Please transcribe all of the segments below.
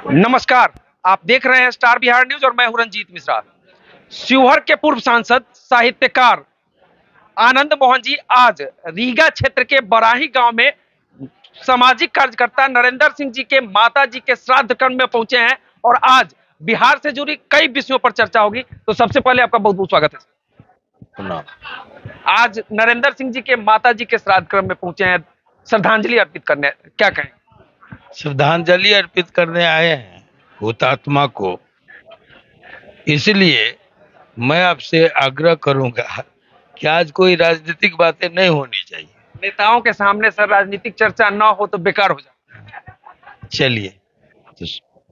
नमस्कार। आप देख रहे हैं स्टार बिहार न्यूज और मैं हूं रंजीत मिश्रा। शिवहर के पूर्व सांसद साहित्यकार आनंद मोहन जी आज रीगा क्षेत्र के बराही गांव में सामाजिक कार्यकर्ता नरेंद्र सिंह जी के माता जी के श्राद्ध कर्म में पहुंचे हैं और आज बिहार से जुड़ी कई विषयों पर चर्चा होगी। तो सबसे पहले आपका बहुत बहुत स्वागत है। आज नरेंद्र सिंह जी के माता जी के श्राद्ध कर्म में पहुंचे हैं श्रद्धांजलि अर्पित करने, क्या कहें? श्रद्धांजलि अर्पित करने आए हैं हुतात्मा को। इसलिए मैं आपसे आग्रह करूंगा कि आज कोई राजनीतिक बातें नहीं होनी चाहिए। नेताओं के सामने सर राजनीतिक चर्चा ना हो तो बेकार हो जाए। चलिए, तो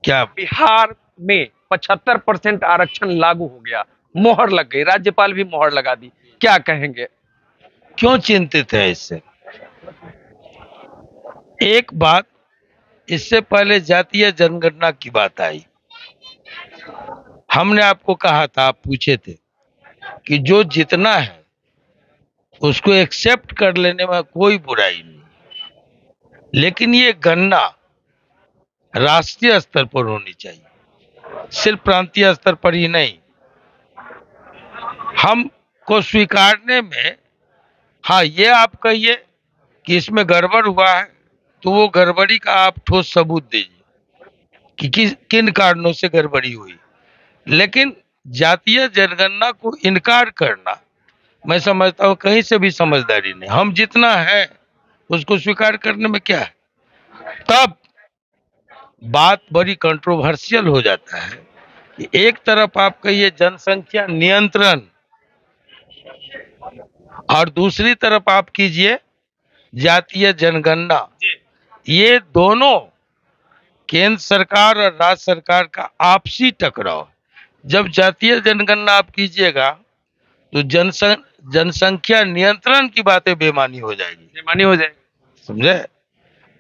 क्या बिहार में 75% आरक्षण लागू हो गया, मोहर लग गई, राज्यपाल भी मोहर लगा दी, क्या कहेंगे? क्यों चिंतित है इससे? एक बात, इससे पहले जातीय जनगणना की बात आई। हमने आपको कहा था, आप पूछे थे कि जो जितना है उसको एक्सेप्ट कर लेने में कोई बुराई नहीं, लेकिन ये गणना राष्ट्रीय स्तर पर होनी चाहिए, सिर्फ प्रांतीय स्तर पर ही नहीं। हमको स्वीकारने में, हाँ, ये आप कहिए कि इसमें गड़बड़ हुआ है तो वो गड़बड़ी का आप ठोस सबूत दीजिए कि किन कारणों से गड़बड़ी हुई। लेकिन जातीय जनगणना को इनकार करना, मैं समझता हूँ कहीं से भी समझदारी नहीं। हम जितना है उसको स्वीकार करने में क्या है। तब बात बड़ी कंट्रोवर्शियल हो जाता है कि एक तरफ आप कहिए जनसंख्या नियंत्रण और दूसरी तरफ आप कीजिए जातीय जनगणना। ये दोनों केंद्र सरकार और राज्य सरकार का आपसी टकराव। जब जातीय जनगणना आप कीजिएगा तो जनसंख्या नियंत्रण की बातें बेमानी हो जाएगी, समझे?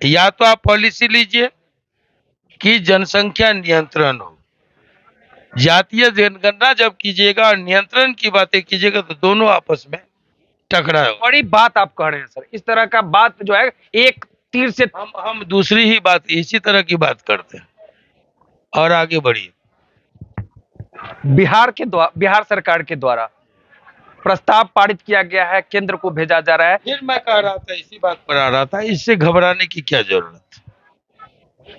या तो आप पॉलिसी लीजिए कि जनसंख्या नियंत्रण हो। जातीय जनगणना जब कीजिएगा और नियंत्रण की बातें कीजिएगा तो दोनों आपस में टकराए। बड़ी बात आप कह रहे हैं सर, इस तरह का बात जो है एक तीर से हम दूसरी ही बात, इसी तरह की बात करते हैं और आगे बढ़िए। बिहार सरकार के द्वारा प्रस्ताव पारित किया गया है, केंद्र को भेजा जा रहा है। फिर मैं कह रहा था, इसी बात पर आ रहा था, इससे घबराने की क्या जरूरत।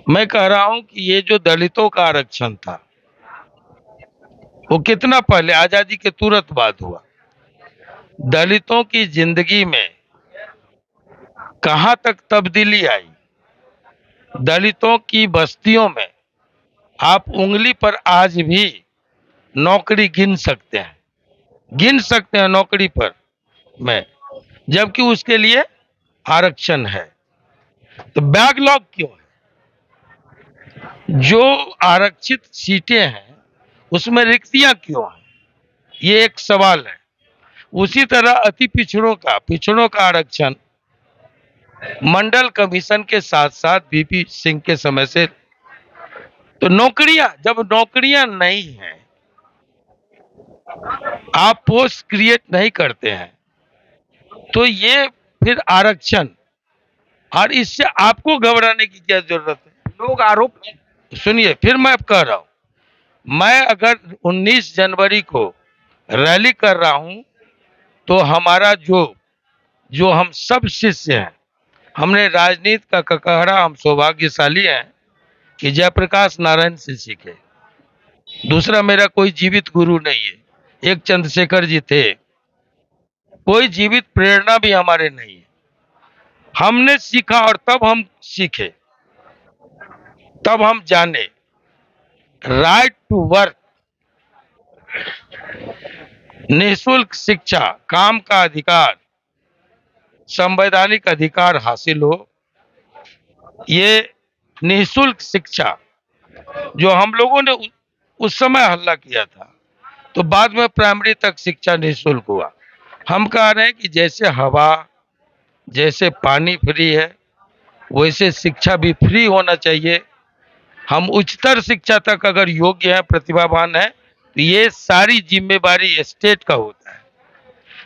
मैं कह रहा हूं कि ये जो दलितों का आरक्षण था वो कितना पहले, आजादी के तुरंत बाद हुआ। दलितों की जिंदगी में कहां तक तब्दीली आई। दलितों की बस्तियों में आप उंगली पर आज भी नौकरी गिन सकते हैं नौकरी पर में, जबकि उसके लिए आरक्षण है। तो बैकलॉग क्यों है? जो आरक्षित सीटें हैं उसमें रिक्तियां क्यों हैं, ये एक सवाल है। उसी तरह अति पिछड़ों का आरक्षण मंडल कमीशन के साथ साथ वीपी सिंह के समय से। तो जब नौकरियां नहीं हैं, आप पोस्ट क्रिएट नहीं करते हैं, तो ये फिर आरक्षण, और इससे आपको घबराने की क्या जरूरत है? लोग आरोप, सुनिए, फिर मैं कह रहा हूं, मैं अगर 19 जनवरी को रैली कर रहा हूं तो हमारा जो हम सब शिष्य हैं, हमने राजनीति का ककहरा, हम सौभाग्यशाली हैं कि जयप्रकाश नारायण से सीखे। दूसरा मेरा कोई जीवित गुरु नहीं है, एक चंद्रशेखर जी थे। कोई जीवित प्रेरणा भी हमारे नहीं है। हमने सीखा और तब हम सीखे, तब हम जाने राइट टू वर्क, निःशुल्क शिक्षा, काम का अधिकार, संवैधानिक अधिकार हासिल हो। ये निःशुल्क शिक्षा जो हम लोगों ने उस समय हल्ला किया था, तो बाद में प्राइमरी तक शिक्षा निःशुल्क हुआ। हम कह रहे हैं कि जैसे हवा, जैसे पानी फ्री है, वैसे शिक्षा भी फ्री होना चाहिए। हम उच्चतर शिक्षा तक अगर योग्य हैं, प्रतिभावान हैं, तो ये सारी जिम्मेवारी स्टेट का होता है।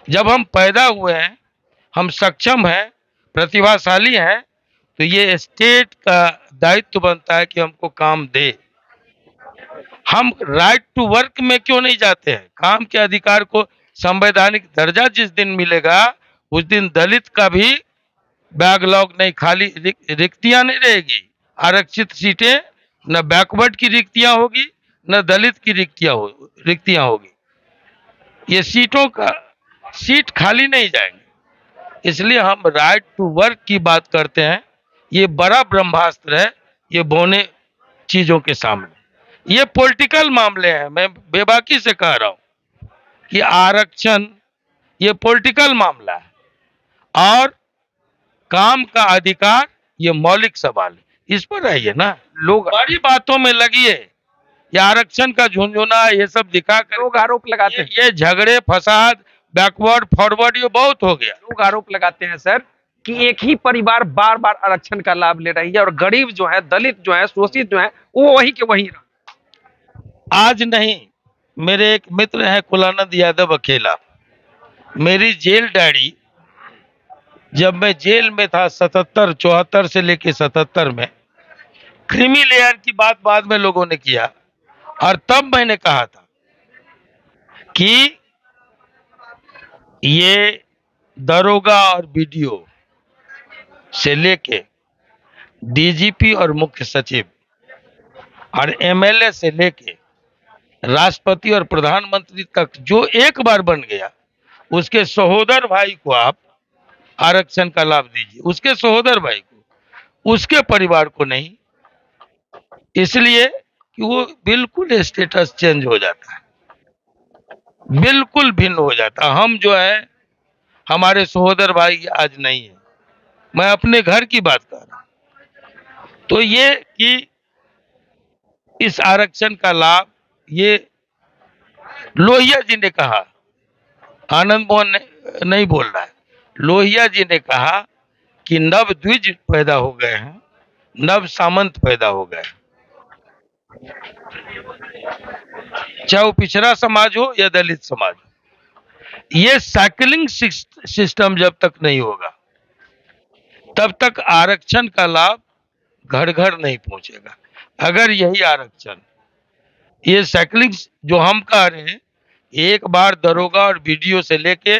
जब हम पैदा हुए हैं, हम सक्षम हैं, प्रतिभाशाली हैं, तो ये स्टेट का दायित्व बनता है कि हमको काम दे। हम राइट टू वर्क में क्यों नहीं जाते हैं? काम के अधिकार को संवैधानिक दर्जा जिस दिन मिलेगा उस दिन दलित का भी बैकलॉग नहीं, खाली रिक्तियां नहीं रहेगी। आरक्षित सीटें न बैकवर्ड की रिक्तियां होगी न दलित की रिक्तियां होगी। ये सीट खाली नहीं जाएंगे। इसलिए हम राइट टू वर्क की बात करते हैं। ये बड़ा ब्रह्मास्त्र है ये बोने चीजों के सामने। ये पॉलिटिकल मामले हैं, मैं बेबाकी से कह रहा हूं कि आरक्षण ये पॉलिटिकल मामला है और काम का अधिकार ये मौलिक सवाल है। इस पर रहिए ना, लोग बड़ी बातों में लगिए। ये आरक्षण का झुंझुना ये सब दिखा कर लोग आरोप लगाते हैं, ये झगड़े फसाद बैकवर्ड फॉरवर्ड ये बहुत हो गया। लोग आरोप लगाते हैं सर कि एक ही परिवार बार बार आरक्षण का लाभ ले रही है और गरीब जो है, दलित जो है, शोषित जो है, वो वही के वही रहा। आज नहीं, मेरे एक मित्र हैं कुलानंद यादव अकेला, मेरी जेल डायरी जब मैं जेल में था 74 से लेके 77 में, क्रीमी लेयर की बात बाद में लोगों ने किया और तब मैंने कहा था कि ये दरोगा और बीडीओ से लेके डीजीपी और मुख्य सचिव और एमएलए से लेके राष्ट्रपति और प्रधानमंत्री तक जो एक बार बन गया उसके सहोदर भाई को आप आरक्षण का लाभ दीजिए, उसके सहोदर भाई को, उसके परिवार को नहीं। इसलिए कि वो बिल्कुल स्टेटस चेंज हो जाता है, बिल्कुल भिन्न हो जाता है। हम जो है हमारे सहोदर भाई आज नहीं है, मैं अपने घर की बात कर रहा हूं। तो ये कि इस आरक्षण का लाभ ये लोहिया जी ने कहा, आनंद मोहन नहीं बोल रहा है, लोहिया जी ने कहा कि नव द्विज पैदा हो गए हैं, नव सामंत पैदा हो गए, चाहे वो पिछड़ा समाज हो या दलित समाज हो। ये साइकिलिंग सिस्टम जब तक नहीं होगा तब तक आरक्षण का लाभ घर घर नहीं पहुंचेगा। अगर यही आरक्षण ये साइकिलिंग जो हम कह रहे हैं, एक बार दरोगा और बीडीओ से लेके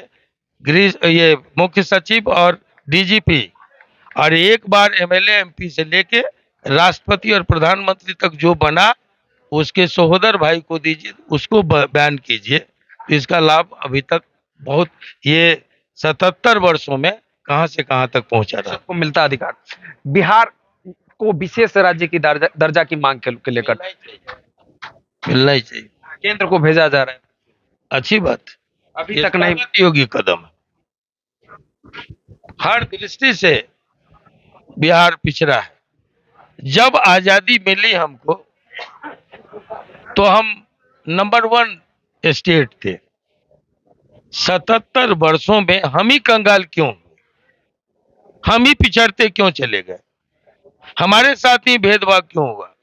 ये मुख्य सचिव और डीजीपी और एक बार एमएलए एमपी से लेके राष्ट्रपति और प्रधानमंत्री तक जो बना उसके सहोदर भाई को दीजिए, उसको बैन कीजिए। तो इसका लाभ अभी तक बहुत ये 77 वर्षों में कहां से कहां तक पहुंचा रहा। सबको मिलता अधिकार। बिहार को विशेष राज्य की दर्जा की मांग के लेकर मिलना ही चाहिए, केंद्र को भेजा जा रहा है, अच्छी बात, अभी तक नहीं। योगी कदम है, हर दृष्टि से बिहार पिछड़ा है। जब आजादी मिली हमको तो हम नंबर 1 स्टेट थे। 77 वर्षों में हम ही कंगाल क्यों हुए? हम ही पिछड़ते क्यों चले गए? हमारे साथ ही भेदभाव क्यों हुआ?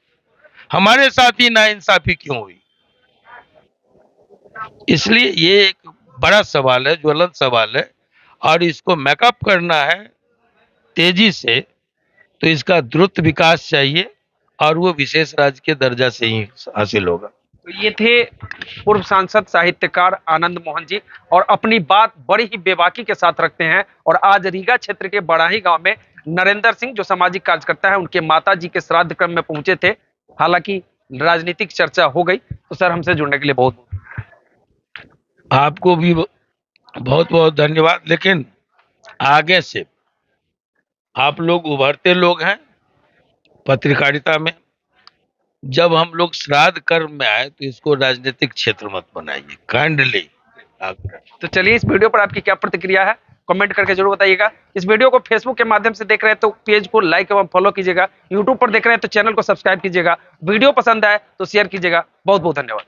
हमारे साथ ही नाइंसाफी क्यों हुई? इसलिए ये एक बड़ा सवाल है, ज्वलंत सवाल है और इसको मैकअप करना है तेजी से। तो इसका द्रुत विकास चाहिए और वो विशेष राज्य के दर्जा से ही हासिल होगा। तो ये थे पूर्व सांसद साहित्यकार आनंद मोहन जी और अपनी बात बड़ी ही बेबाकी के साथ रखते हैं। और आज रीगा क्षेत्र के बड़ाही गांव में नरेंद्र सिंह जो सामाजिक कार्यकर्ता है उनके माता जी के श्राद्ध क्रम में पहुंचे थे। हालांकि राजनीतिक चर्चा हो गई। तो सर हमसे जुड़ने के लिए बहुत आपको भी बहुत बहुत धन्यवाद। लेकिन आगे से आप लोग उभरते लोग हैं पत्रकारिता में, जब हम लोग श्राद्ध कर्म में आए तो इसको राजनीतिक क्षेत्र मत बनाइए, काइंडली। तो चलिए, इस वीडियो पर आपकी क्या प्रतिक्रिया है कमेंट करके जरूर बताइएगा। इस वीडियो को फेसबुक के माध्यम से देख रहे हैं तो पेज को लाइक एवं फॉलो कीजिएगा। यूट्यूब पर देख रहे हैं तो चैनल को सब्सक्राइब कीजिएगा। वीडियो पसंद आए तो शेयर कीजिएगा। बहुत बहुत धन्यवाद।